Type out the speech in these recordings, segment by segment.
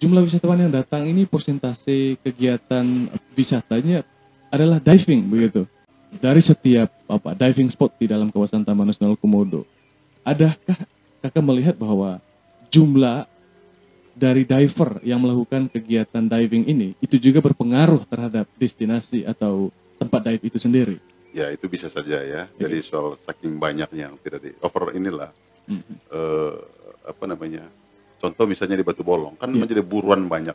jumlah wisatawan yang datang ini persentase kegiatan wisatanya adalah diving begitu. Dari setiap diving spot di dalam kawasan Taman Nasional Komodo. Adakah kakak melihat bahwa jumlah dari diver yang melakukan kegiatan diving ini itu juga berpengaruh terhadap destinasi atau tempat dive itu sendiri? Ya, itu bisa saja ya. Jadi soal saking banyaknya yang tidak di over inilah contoh misalnya di Batu Bolong kan menjadi buruan banyak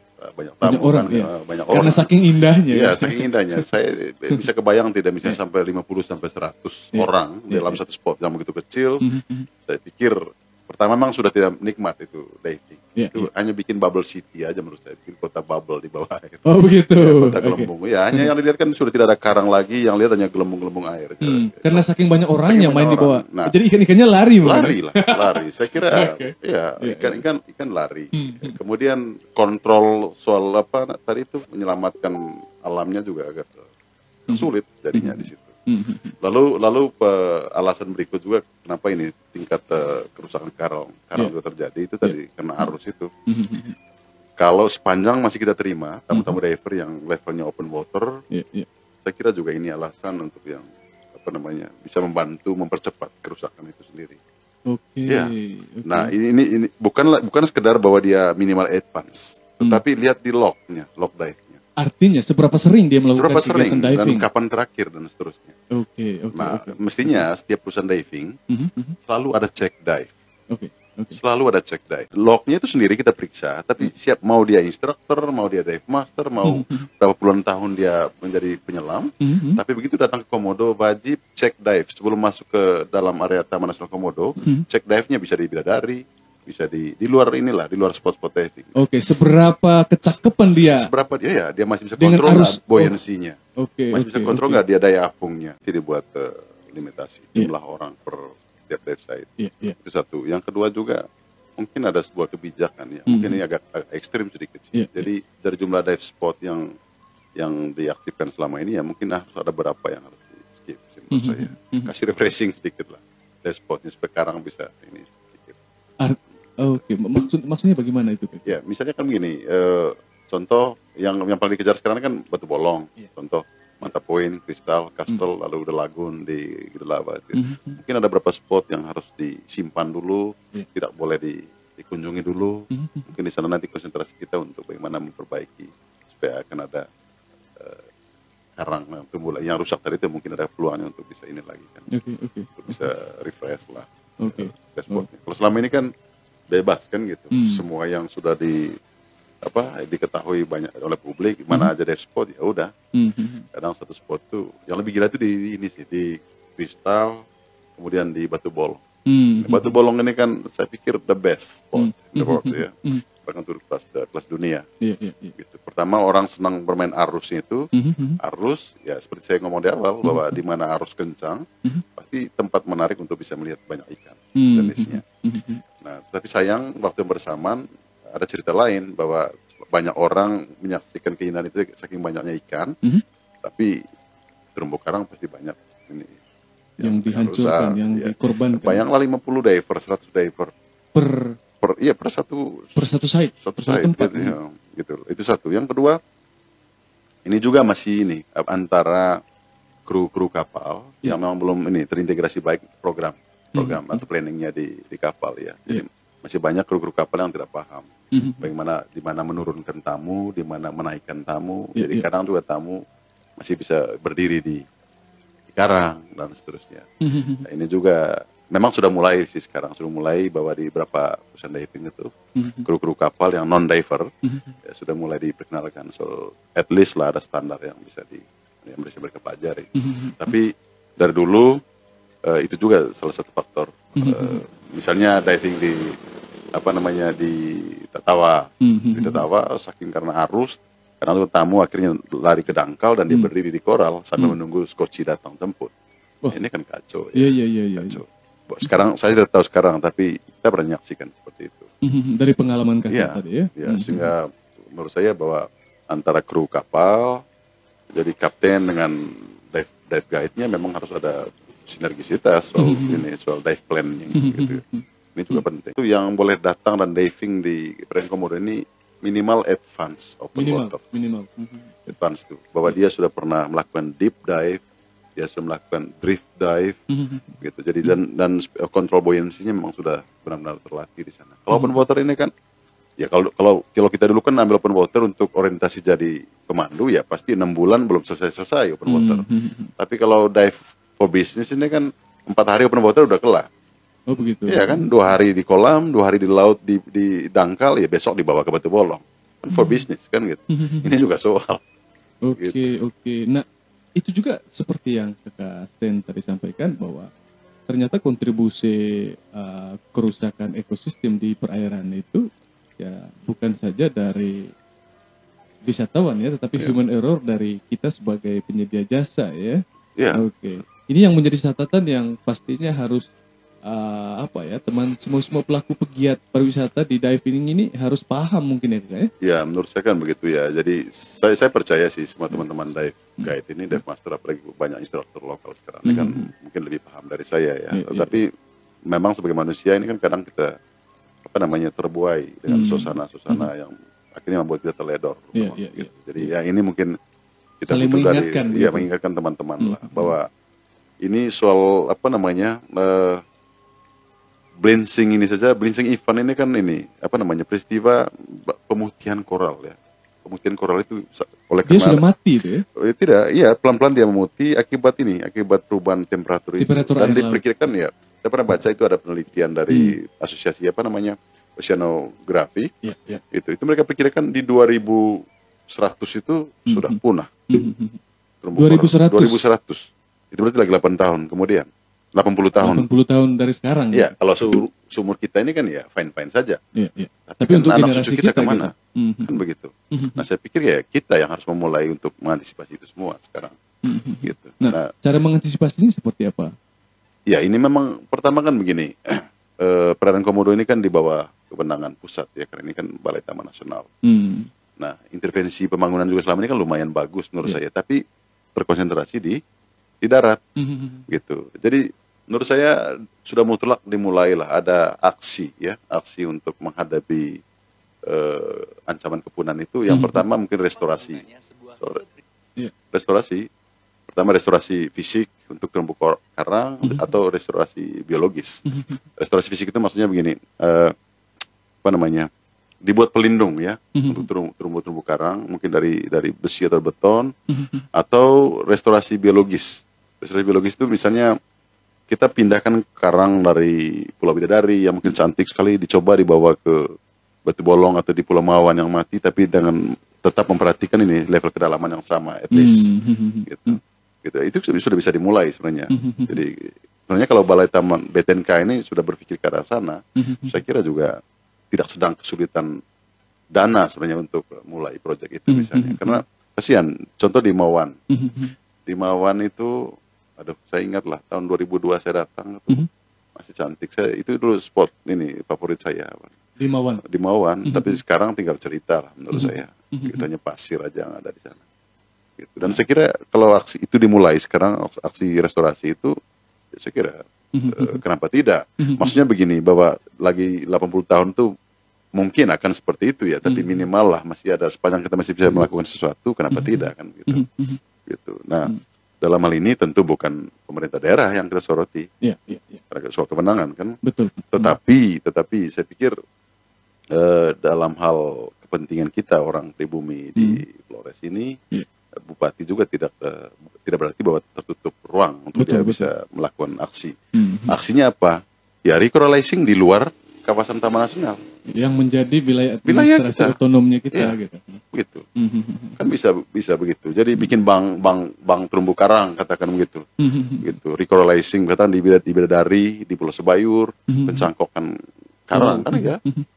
tamu orang, kan, banyak karena orang. saking indahnya. Iya, saking indahnya. Saya bisa kebayang tidak bisa sampai 50 sampai 100 orang dalam satu spot yang begitu kecil. Saya pikir pertama memang sudah tidak nikmat itu diving. Itu hanya bikin bubble city aja menurut saya, bikin kota bubble di bawah air. Oh begitu. Ya, kota gelembung. Ya, hanya yang dilihat kan sudah tidak ada karang lagi, yang lihat hanya gelembung-gelembung air. Karena saking banyak orangnya main di bawah. Nah, jadi ikan-ikannya lari. Lari. Saya kira ikan lari. Kemudian kontrol soal tadi itu menyelamatkan alamnya juga agak sulit jadinya di situ. Lalu alasan berikut juga kenapa ini tingkat kerusakan karang juga terjadi itu tadi karena arus itu. Kalau sepanjang masih kita terima tamu-tamu diver yang levelnya open water, saya kira juga ini alasan untuk yang bisa membantu mempercepat kerusakan itu sendiri. Ya. Nah ini bukan sekedar bahwa dia minimal advance, tetapi lihat di lognya, log dive. Artinya seberapa sering dia melakukan kegiatan diving? Dan kapan terakhir dan seterusnya. Mestinya setiap perusahaan diving selalu ada check dive. Selalu ada check dive. Lognya itu sendiri kita periksa, tapi siap mau dia instruktur, mau dia dive master, mau berapa puluhan tahun dia menjadi penyelam, tapi begitu datang ke Komodo wajib check dive sebelum masuk ke dalam area Taman Nasional Komodo. Check dive-nya bisa di Bidadari, bisa di luar inilah, di luar spot-spot diving. Seberapa kecakapan dia? Seberapa dia masih bisa kontrol nggak buoyancy-nya? Masih bisa kontrol nggak dia daya apungnya? Tidak buat limitasi jumlah orang per setiap dive site. Itu satu. Yang kedua juga mungkin ada sebuah kebijakan ya. Mungkin ini agak ekstrim sedikit. Jadi dari jumlah dive spot yang diaktifkan selama ini ya mungkin harus ada berapa yang harus di skip menurut saya. Kasih refreshing sedikit lah dive spotnya supaya karang bisa ini. Maksudnya bagaimana itu? Ya, misalnya kan begini, contoh yang paling dikejar sekarang kan Batu Bolong, contoh Manta Point, Kristal, Castle, lalu udah Lagoon di Gedelaba. Mungkin ada beberapa spot yang harus disimpan dulu, tidak boleh dikunjungi dulu. Mungkin di sana nanti konsentrasi kita untuk bagaimana memperbaiki supaya akan ada karang tumbuh yang rusak tadi itu mungkin ada peluangnya untuk bisa ini lagi kan, untuk bisa refresh lah. Spotnya. Kalau selama ini kan bebas kan gitu, semua yang sudah diketahui banyak oleh publik, mana aja dive spot ya udah. Kadang satu spot tuh yang lebih gila tuh di Kristal, kemudian di Batu Bolong. Batu Bolong ini kan saya pikir the best spot in the world ya, bahkan turut kelas dunia. Gitu. Pertama orang senang bermain arusnya itu, arus ya seperti saya ngomong di awal bahwa di mana arus kencang pasti tempat menarik untuk bisa melihat banyak ikan jenisnya. Nah, tapi sayang waktu yang bersamaan ada cerita lain bahwa banyak orang menyaksikan keindahan itu saking banyaknya ikan, tapi terumbu karang pasti banyak ini yang dihancurkan, yang dikorbankan. Bayanglah 50 diver, 100 diver per satu site, tempat, gitu. Itu satu. Yang kedua, ini juga masih ini antara kru kapal yang memang belum ini terintegrasi baik program atau planningnya di kapal ya. Jadi masih banyak kru kapal yang tidak paham bagaimana di mana menurunkan tamu, di mana menaikkan tamu. Jadi kadang juga tamu masih bisa berdiri di karang dan seterusnya. Nah, ini juga memang sudah mulai sih sekarang, sudah mulai bahwa di beberapa perusahaan diving itu kru kapal yang non diver ya, sudah mulai diperkenalkan. So at least lah ada standar yang bisa mereka pelajari. Tapi dari dulu itu juga salah satu faktor. Misalnya diving di Tatawa. Di Tatawa saking karena arus, karena tamu akhirnya lari ke dangkal dan dia berdiri di koral sambil menunggu skoci datang jemput. Ini kan kacau ya. Kacau. Sekarang saya tidak tahu sekarang, tapi kita pernah menyaksikan seperti itu. Dari pengalaman kakak tadi ya. Sehingga menurut saya bahwa antara kru kapal, jadi kapten dengan dive guide-nya memang harus ada sinergisitas soal dive plan gitu. Ini juga penting. Itu yang boleh datang dan diving di perairan Komodo ini minimal advance open water. Advance tuh, bahwa dia sudah pernah melakukan deep dive, dia sudah melakukan drift dive, gitu. Jadi dan control buoyancy-nya memang sudah benar-benar terlatih di sana. Kalau open water ini kan, ya kalau kita dulu kan ambil open water untuk orientasi jadi pemandu, ya pasti 6 bulan belum selesai open water. Tapi kalau dive for business ini kan 4 hari open water udah kelar. Oh begitu. Iya kan, 2 hari di kolam, 2 hari di laut di dangkal, ya besok dibawa ke Batu Bolong. Kan for business kan gitu. Ini juga soal. Oke. Gitu. Nah, itu juga seperti yang Kakak Sten tadi sampaikan bahwa ternyata kontribusi kerusakan ekosistem di perairan itu ya bukan saja dari wisatawan ya, tetapi human error dari kita sebagai penyedia jasa ya. Oke. Ini yang menjadi catatan yang pastinya harus semua pelaku pegiat pariwisata di diving ini harus paham mungkin ya Kak ya? Ya, menurut saya kan begitu ya. Jadi saya percaya sih semua teman-teman dive guide ini, dive master, apalagi banyak instruktur lokal sekarang ini kan mungkin lebih paham dari saya ya. Tapi memang sebagai manusia ini kan kadang kita terbuai dengan suasana-suasana yang akhirnya membuat kita teledor. Gitu. Jadi ya ini mungkin kita butuh dari mengingatkan teman-teman lah bahwa ini soal bleaching ini saja, bleaching event ini kan peristiwa pemutihan koral ya. Pemutihan koral itu oleh dia sudah mati itu ya? Tidak, iya pelan-pelan dia memutih akibat perubahan temperatur itu. Dan diperkirakan ya, saya pernah baca itu ada penelitian dari asosiasi oceanografi. Itu mereka perkirakan di 2100 itu sudah punah. 2100. Itu berarti lagi 8 tahun kemudian. 80 tahun dari sekarang. Iya, kalau seumur kita ini kan ya fine-fine saja. Tapi kan untuk anak cucu kita kemana? Gitu. Kan begitu. Nah, saya pikir ya kita yang harus memulai untuk mengantisipasi itu semua sekarang. Gitu. Nah, cara mengantisipasinya seperti apa? Ya, ini memang pertama kan begini. Perairan Komodo ini kan di bawah kewenangan pusat ya, karena ini kan Balai Taman Nasional. Nah, intervensi pembangunan juga selama ini kan lumayan bagus menurut saya, tapi terkonsentrasi di darat. Gitu. Jadi menurut saya sudah mutlak dimulailah ada aksi untuk menghadapi ancaman kepunahan itu. Yang pertama mungkin restorasi. Pertama restorasi fisik untuk terumbu karang atau restorasi biologis. Restorasi fisik itu maksudnya begini, dibuat pelindung ya untuk terumbu karang, mungkin dari besi atau beton, atau restorasi biologis. Restorasi biologis itu misalnya kita pindahkan karang dari Pulau Bidadari yang mungkin cantik sekali, dicoba dibawa ke Batu Bolong atau di Pulau Mawan yang mati, tapi dengan tetap memperhatikan ini level kedalaman yang sama, at least. Gitu. Itu sudah bisa dimulai sebenarnya. Jadi sebenarnya kalau Balai Taman BTNK ini sudah berpikir ke arah sana, saya kira juga tidak sedang kesulitan dana sebenarnya untuk mulai proyek itu misalnya. Karena kasihan, contoh di Mawan. Di Mawan itu saya ingat lah tahun 2002 saya datang itu masih cantik. Itu dulu spot ini favorit saya di Mawan. Tapi sekarang tinggal cerita lah menurut saya. Itu hanya pasir aja yang ada di sana. Gitu. Dan saya kira kalau aksi itu dimulai sekarang, aksi restorasi itu, ya saya kira kenapa tidak? Maksudnya begini, bahwa lagi 80 tahun tuh mungkin akan seperti itu ya, tapi minimal lah masih ada, sepanjang kita masih bisa melakukan sesuatu, kenapa tidak kan gitu. Gitu. Nah, dalam hal ini tentu bukan pemerintah daerah yang kita soroti, karena soal kewenangan kan. Betul. Tetapi saya pikir dalam hal kepentingan kita orang pribumi di Flores ini, bupati juga tidak berarti bahwa tertutup ruang untuk dia bisa melakukan aksi. Aksinya apa? Ya recorralizing di luar kawasan Taman Nasional yang menjadi wilayah administrasi otonomnya kita, gitu. Kan bisa begitu. Jadi bikin bank terumbu karang, katakan begitu. Gitu. Recorralizing katakan di Bidadari, di Pulau Sebayur, pencangkokan karang kan ya.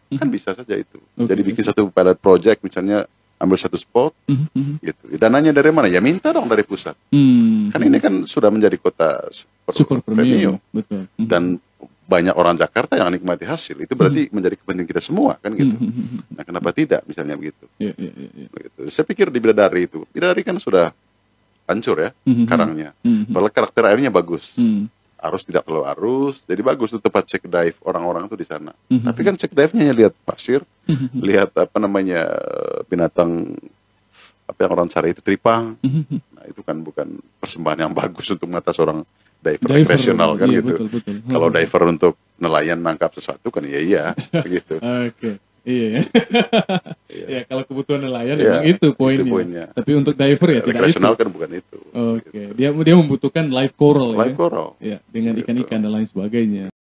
Kan bisa saja itu. Jadi bikin satu pilot project misalnya, ambil satu spot, gitu. Dananya dari mana? Ya minta dong dari pusat. Kan ini kan sudah menjadi kota super premium. Betul. Dan banyak orang Jakarta yang nikmati hasil. Itu berarti menjadi kepentingan kita semua kan gitu. Nah, kenapa tidak misalnya begitu? Begitu. Saya pikir di Bidadari kan sudah hancur ya karangnya. Padahal karakter airnya bagus. arus tidak terlalu arus, jadi bagus tuh tempat cek dive orang-orang tuh di sana. Tapi kan cek dive-nya lihat pasir, lihat apa namanya binatang apa yang orang cari itu tripang. Nah itu kan bukan persembahan yang bagus untuk mata seorang diver rekreasional kan iya, gitu. Betul. Kalau diver untuk nelayan nangkap sesuatu kan iya begitu. Oke. Iya. Ya kalau kebutuhan nelayan memang itu poinnya. Tapi untuk diver ya tidak itu. Rekreasional kan bukan itu. Oke. Dia membutuhkan live coral Live coral. Ya, dengan ikan-ikan dan lain sebagainya.